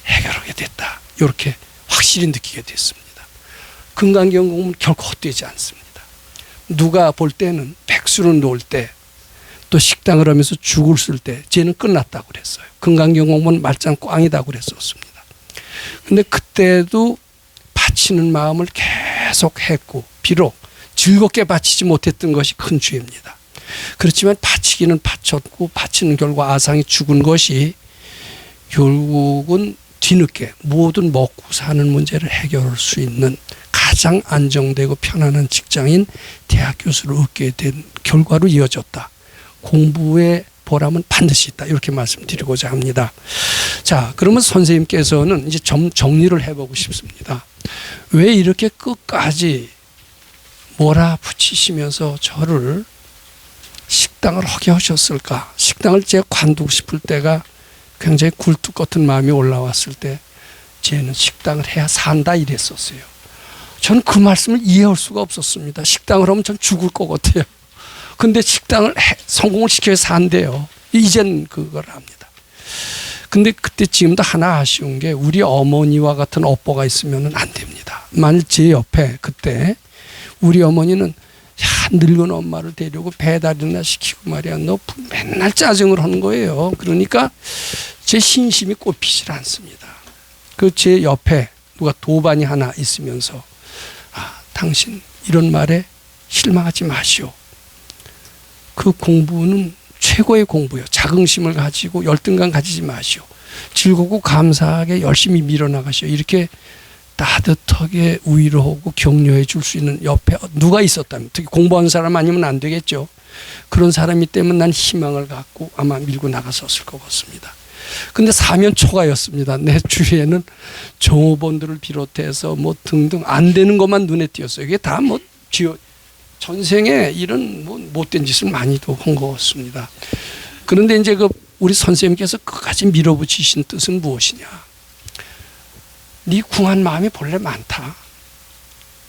해결하게 됐다. 이렇게 확실히 느끼게 됐습니다. 건강경 공부는 결코 헛되지 않습니다. 누가 볼 때는 백수로 놀 때, 또 식당을 하면서 죽을 쓸 때 쟤는 끝났다고 그랬어요. 건강경 공부는 말짱 꽝이다고 그랬었습니다. 근데 그때도 바치는 마음을 계속 했고, 비록 즐겁게 바치지 못했던 것이 큰 죄입니다. 그렇지만 바치기는 바쳤고, 바치는 결과 아상이 죽은 것이 결국은 뒤늦게 모든 먹고 사는 문제를 해결할 수 있는 가장 안정되고 편안한 직장인 대학 교수를 얻게 된 결과로 이어졌다. 공부의 보람은 반드시 있다. 이렇게 말씀드리고자 합니다. 자, 그러면 선생님께서는 이제 좀 정리를 해보고 싶습니다. 왜 이렇게 끝까지 몰아붙이시면서 저를 식당을 하게 하셨을까? 식당을 제가 관두고 싶을 때가 굉장히 굴뚝 같은 마음이 올라왔을 때 쟤는 식당을 해야 산다 이랬었어요. 저는 그 말씀을 이해할 수가 없었습니다. 식당을 하면 전 죽을 것 같아요. 근데 식당을 성공을 시켜야 산대요. 이젠 그걸 합니다. 근데 그때 지금도 하나 아쉬운 게 우리 어머니와 같은 오빠가 있으면 안 됩니다. 만일 제 옆에 그때 우리 어머니는 늙은 엄마를 데리고 배달이나 시키고 말이야. 너 맨날 짜증을 하는 거예요. 그러니까 제 신심이 꼽히질 않습니다. 그 제 옆에 누가 도반이 하나 있으면서 당신 이런 말에 실망하지 마시오. 그 공부는 최고의 공부요. 자긍심을 가지고 열등감 가지지 마시오. 즐겁고 감사하게 열심히 밀어나가시오. 이렇게 따뜻하게 위로하고 격려해 줄 수 있는 옆에 누가 있었다면, 특히 공부하는 사람 아니면 안 되겠죠. 그런 사람이 때문에 난 희망을 갖고 아마 밀고 나갔었을 것 같습니다. 근데 사면초가였습니다. 내 주위에는 종업원들을 비롯해서 뭐 등등 안 되는 것만 눈에 띄었어요. 이게 다 뭐 전생에 이런 뭐 못된 짓을 많이도 한 것 같습니다. 그런데 이제 우리 선생님께서 끝까지 밀어붙이신 뜻은 무엇이냐? 네 궁한 마음이 본래 많다.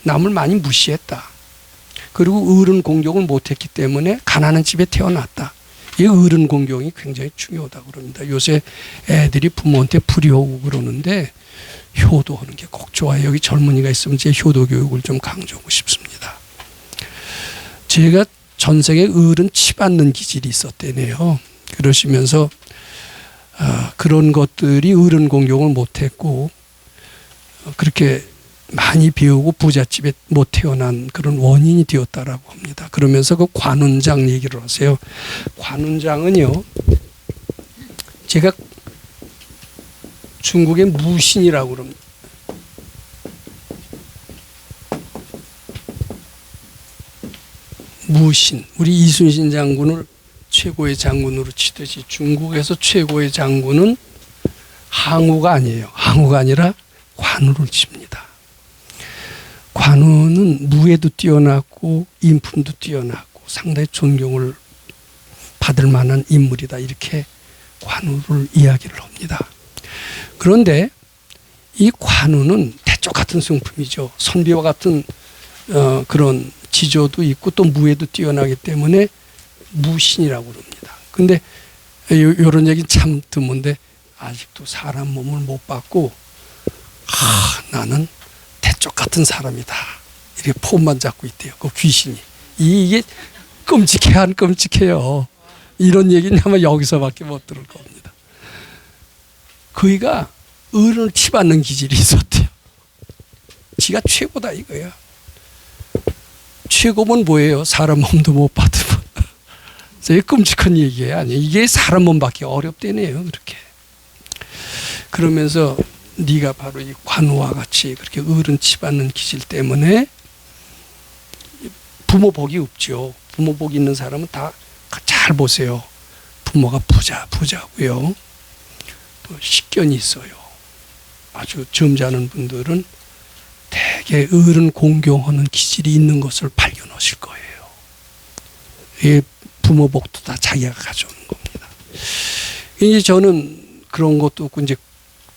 남을 많이 무시했다. 그리고 어른 공경을 못했기 때문에 가난한 집에 태어났다. 이 어른 공경이 굉장히 중요하다고 그럽니다. 요새 애들이 부모한테 불효하고 그러는데 효도하는 게 꼭 좋아요. 여기 젊은이가 있으면 제 효도 교육을 좀 강조하고 싶습니다. 제가 전생에 어른 치받는 기질이 있었대네요. 그러시면서 그런 것들이 어른 공경을 못했고 그렇게 많이 배우고 부잣집에 못 태어난 그런 원인이 되었다라고 합니다. 그러면서 그 관운장 얘기를 하세요. 관운장은요, 제가 중국의 무신이라고 그럽니다. 무신, 우리 이순신 장군을 최고의 장군으로 치듯이 중국에서 최고의 장군은 항우가 아니에요. 항우가 아니라 관우를 칩니다. 관우는 무예도 뛰어났고 인품도 뛰어났고 상당히 존경을 받을 만한 인물이다. 이렇게 관우를 이야기를 합니다. 그런데 이 관우는 대쪽 같은 성품이죠. 선비와 같은 그런 지조도 있고 또 무예도 뛰어나기 때문에 무신이라고 그럽니다. 근데 이런 얘기 참 드문데 아직도 사람 몸을 못 봤고 나는 대쪽 같은 사람이다. 이렇게 폼만 잡고 있대요. 그 귀신이. 이게 끔찍해 안 끔찍해요. 이런 얘기는 아마 여기서밖에 못 들을 겁니다. 그이가 어른을 치받는 기질이 있었대요. 지가 최고다 이거야. 최고면 뭐예요? 사람 몸도 못 받으면. 이게 끔찍한 얘기예요. 아니, 이게 사람 몸 받기 어렵대네요. 그렇게. 그러면서 네가 바로 이 관우와 같이 그렇게 어른 치받는 기질 때문에 부모 복이 없죠. 부모 복 있는 사람은 다 잘 보세요. 부모가 부자고요. 또 식견이 있어요. 아주 점잖은 분들은 대개 어른 공경하는 기질이 있는 것을 발견하실 거예요. 이 부모 복도 다 자기가 가져오는 겁니다. 이제 저는 그런 것도 없고 이제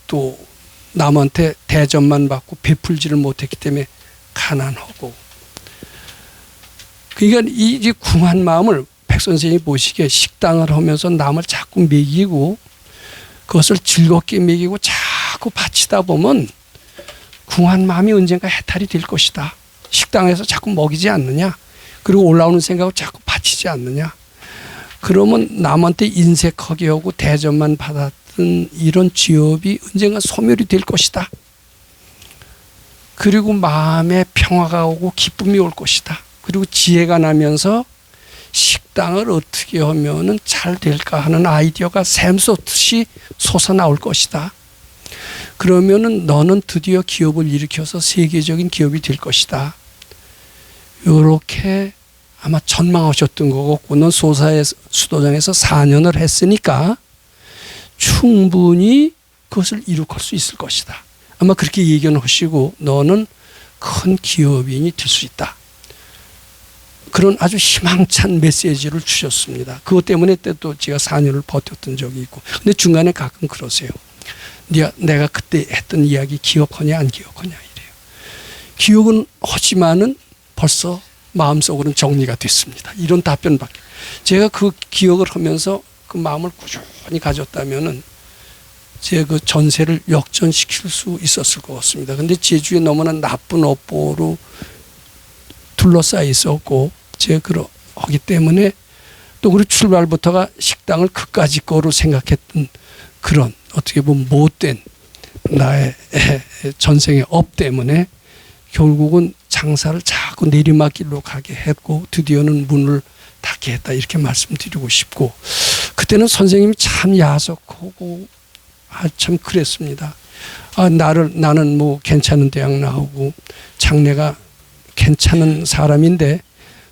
또 남한테 대접만 받고 베풀지를 못했기 때문에 가난하고, 그러니까 이 궁한 마음을 백 선생님이 보시기에 식당을 하면서 남을 자꾸 먹이고 그것을 즐겁게 먹이고 자꾸 바치다 보면 궁한 마음이 언젠가 해탈이 될 것이다. 식당에서 자꾸 먹이지 않느냐, 그리고 올라오는 생각을 자꾸 바치지 않느냐, 그러면 남한테 인색하게 하고 대접만 받았던 이런 지업이 언젠가 소멸이 될 것이다. 그리고 마음에 평화가 오고 기쁨이 올 것이다. 그리고 지혜가 나면서 식당을 어떻게 하면은 잘 될까 하는 아이디어가 샘솟듯이 솟아나올 것이다. 그러면은 너는 드디어 기업을 일으켜서 세계적인 기업이 될 것이다. 이렇게 아마 전망하셨던 거고, 는 수도장에서 4년을 했으니까 충분히 그것을 이룩할 수 있을 것이다. 아마 그렇게 예견하시고 너는 큰 기업인이 될 수 있다. 그런 아주 희망찬 메시지를 주셨습니다. 그것 때문에 또 제가 4년을 버텼던 적이 있고, 근데 중간에 가끔 그러세요. 내가 그때 했던 이야기 기억하냐 안 기억하냐 이래요. 기억은 하지만은 벌써 마음속으로는 정리가 됐습니다. 이런 답변밖에. 제가 그 기억을 하면서 그 마음을 꾸준히 가졌다면은 제 그 전세를 역전시킬 수 있었을 것 같습니다. 근데 제주에 너무나 나쁜 업보로 둘러싸여 있었고, 제가 그러기 때문에 또 그리고 출발부터가 식당을 그까짓 거로 생각했던 그런 어떻게 보면 못된 나의 전생의 업 때문에 결국은 장사를 자꾸 내리막길로 가게 했고 드디어는 문을 닫게 했다, 이렇게 말씀드리고 싶고, 그때는 선생님이 참 야속하고 참 그랬습니다. 나는 뭐 괜찮은 대학 나오고 장래가 괜찮은 사람인데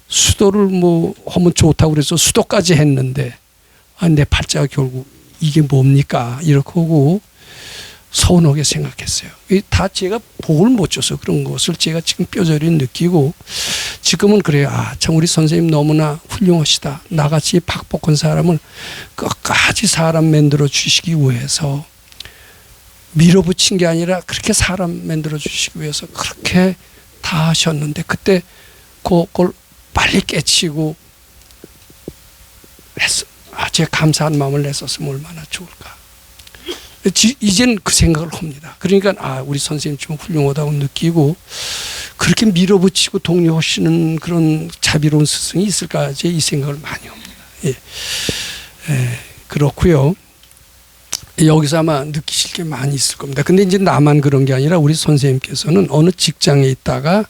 수도를 뭐 하면 좋다고 그래서 수도까지 했는데 내 팔자가 결국 이게 뭡니까 이렇게 하고 서운하게 생각했어요. 다 제가 복을 못 줘서 그런 것을 제가 지금 뼈저리 느끼고, 지금은 그래요. 참 우리 선생님 너무나 훌륭하시다. 나같이 박복한 사람을 끝까지 사람 만들어 주시기 위해서, 밀어붙인 게 아니라 그렇게 사람 만들어 주시기 위해서 그렇게 다 하셨는데 그때 그걸 빨리 깨치고 제가 감사한 마음을 냈었으면 얼마나 좋을까. 이제는 그 생각을 합니다. 그러니까 우리 선생님 좀 훌륭하다고 느끼고, 그렇게 밀어붙이고 독려하시는 그런 자비로운 스승이 있을까, 이 생각을 많이 합니다. 예. 그렇고요. 여기서 아마 느끼실 게 많이 있을 겁니다. 근데 이제 나만 그런 게 아니라 우리 선생님께서는 어느 직장에 있다가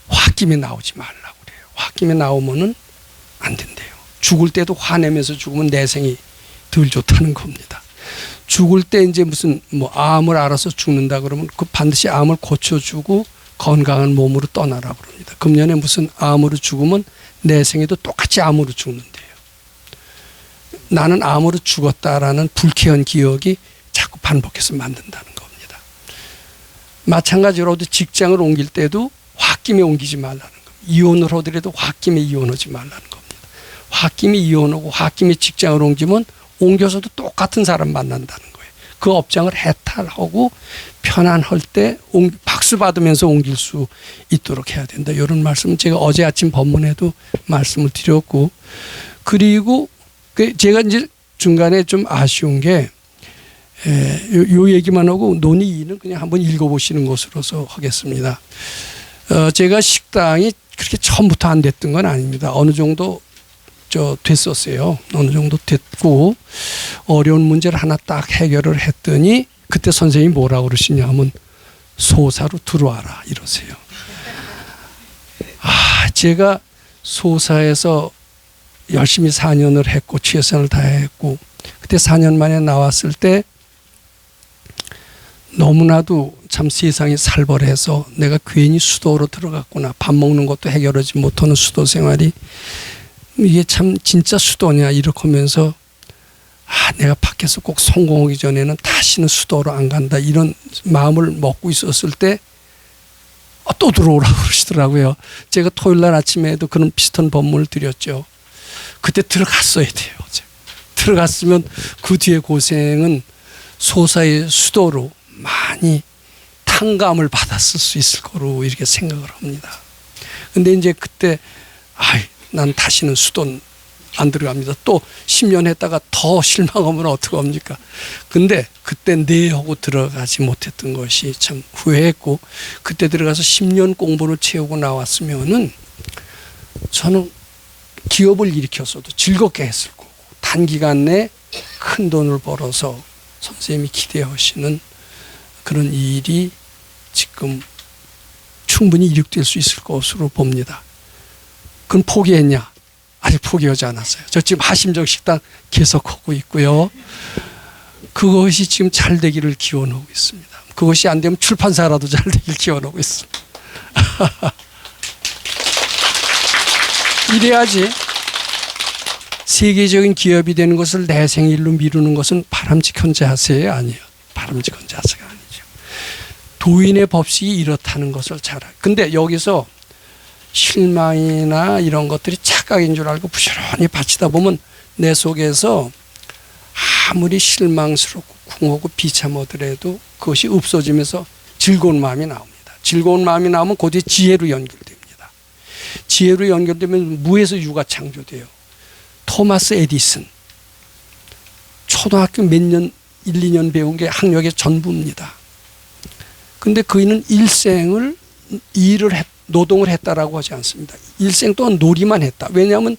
홧김에 나오지 말라고 그래요. 홧김에 나오면은 안 된대요. 죽을 때도 화내면서 죽으면 내생이 덜 좋다는 겁니다. 죽을 때 이제 무슨 암을 알아서 죽는다 그러면 그 반드시 암을 고쳐주고 건강한 몸으로 떠나라 그럽니다. 금년에 무슨 암으로 죽으면 내생에도 똑같이 암으로 죽는데요. 나는 암으로 죽었다라는 불쾌한 기억이 자꾸 반복해서 만든다는 겁니다. 마찬가지로 직장을 옮길 때도 홧김에 옮기지 말라는 겁니다. 이혼을 하더라도 홧김에 이혼하지 말라는 겁니다. 홧김에 이혼하고 홧김에 직장을 옮기면 옮겨서도 똑같은 사람 만난다는 거예요. 그 업장을 해탈하고 편안할 때 박수 받으면서 옮길 수 있도록 해야 된다. 이런 말씀은 제가 어제 아침 법문에도 말씀을 드렸고, 그리고 제가 이제 중간에 좀 아쉬운 게 요 얘기만 하고 논의 2는 그냥 한번 읽어보시는 것으로서 하겠습니다. 제가 식당이 그렇게 처음부터 안 됐던 건 아닙니다. 어느 정도 됐었어요. 어느 정도 됐고 어려운 문제를 하나 딱 해결을 했더니 그때 선생님이 뭐라고 그러시냐 하면 소사로 들어와라 이러세요. 제가 소사에서 열심히 4년을 했고 최선을 다했고 그때 4년 만에 나왔을 때 너무나도 참 세상이 살벌해서 내가 괜히 수도로 들어갔구나. 밥 먹는 것도 해결하지 못하는 수도 생활이 이게 참 진짜 수도냐 이렇게 하면서 내가 밖에서 꼭 성공하기 전에는 다시는 수도로 안 간다 이런 마음을 먹고 있었을 때 또 들어오라고 그러시더라고요. 제가 토요일 날 아침에도 그런 비슷한 법문을 드렸죠. 그때 들어갔어야 돼요. 들어갔으면 그 뒤에 고생은 소사의 수도로 많이 탕감을 받았을 수 있을 거로 이렇게 생각을 합니다. 근데 이제 그때 난 다시는 수도 안 들어갑니다. 또 10년 했다가 더 실망하면 어떡합니까? 근데 그때 네 하고 들어가지 못했던 것이 참 후회했고, 그때 들어가서 10년 공부를 채우고 나왔으면은 저는 기업을 일으켰어도 즐겁게 했을 거고, 단기간 내에 큰 돈을 벌어서 선생님이 기대하시는 그런 일이 지금 충분히 이룩될 수 있을 것으로 봅니다. 그건 포기했냐? 아직 포기하지 않았어요. 저 지금 하심적 식당 계속하고 있고요. 그것이 지금 잘 되기를 기원하고 있습니다. 그것이 안 되면 출판사라도 잘 되길 기원하고 있습니다. 이래야지 세계적인 기업이 되는 것을 내 생일로 미루는 것은 바람직한 자세가 아니에요. 바람직한 자세가 아니죠. 도인의 법칙이 이렇다는 것을 잘 알아요. 근데 여기서 실망이나 이런 것들이 착각인 줄 알고 부지런히 바치다 보면 내 속에서 아무리 실망스럽고 궁하고 비참하더라도 그것이 없어지면서 즐거운 마음이 나옵니다. 즐거운 마음이 나오면 그 뒤에 지혜로 연결됩니다. 지혜로 연결되면 무에서 유가 창조돼요. 토마스 에디슨, 초등학교 몇 년, 1, 2년 배운 게 학력의 전부입니다. 근데 그이는 일생을 노동을 했다라고 하지 않습니다. 일생 동안 놀이만 했다. 왜냐하면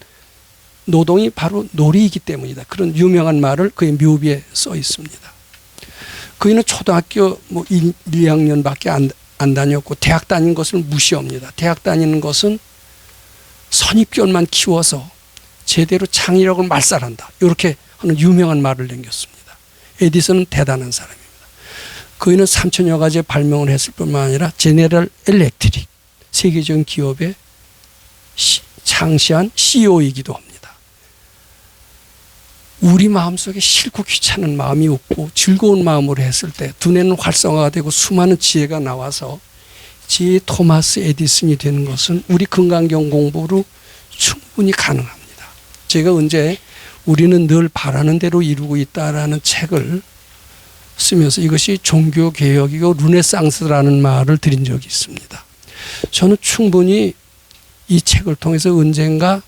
노동이 바로 놀이이기 때문이다. 그런 유명한 말을 그의 묘비에 써 있습니다. 그이는 초등학교 1, 2학년밖에 안 다녔고 대학 다닌 것을 무시합니다. 대학 다니는 것은 선입견만 키워서 제대로 창의력을 말살한다. 이렇게 하는 유명한 말을 남겼습니다. 에디슨은 대단한 사람입니다. 그이는 3천여 가지의 발명을 했을 뿐만 아니라 제네럴 일렉트릭, 세계적인 기업의 창시한 CEO이기도 합니다. 우리 마음속에 싫고 귀찮은 마음이 없고 즐거운 마음으로 했을 때 두뇌는 활성화가 되고 수많은 지혜가 나와서 지혜의 토마스 에디슨이 되는 것은 우리 건강경 공부로 충분히 가능합니다. 제가 언제 우리는 늘 바라는 대로 이루고 있다라는 책을 쓰면서 이것이 종교개혁이고 르네상스라는 말을 드린 적이 있습니다. 저는 충분히 이 책을 통해서 언젠가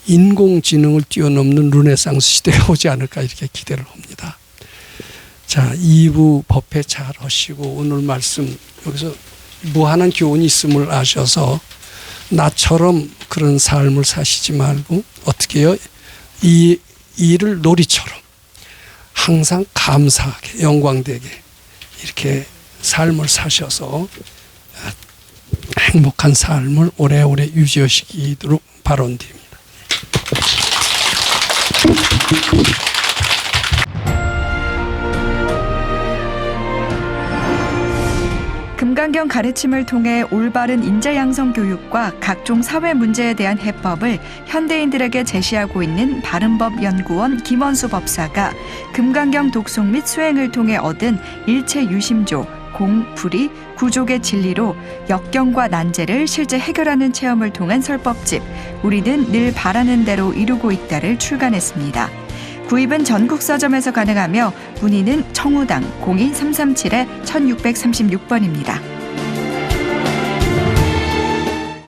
인공지능을 뛰어넘는 르네상스 시대가 오지 않을까 이렇게 기대를 합니다. 자, 2부 법회 잘 하시고 오늘 말씀 여기서 무한한 교훈이 있음을 아셔서 나처럼 그런 삶을 사시지 말고 어떻게 해요? 이 일을 놀이처럼 항상 감사하게 영광되게 이렇게 삶을 사셔서 행복한 삶을 오래오래 유지하시도록 바란답니다. 금강경 가르침을 통해 올바른 인재 양성 교육과 각종 사회 문제에 대한 해법을 현대인들에게 제시하고 있는 바른법연구원 김원수 법사가 금강경 독송 및 수행을 통해 얻은 일체 유심조, 공, 불이, 구족의 진리로 역경과 난제를 실제 해결하는 체험을 통한 설법집 우리는 늘 바라는 대로 이루고 있다를 출간했습니다. 구입은 전국 서점에서 가능하며 문의는 청우당 02-337-1636번입니다.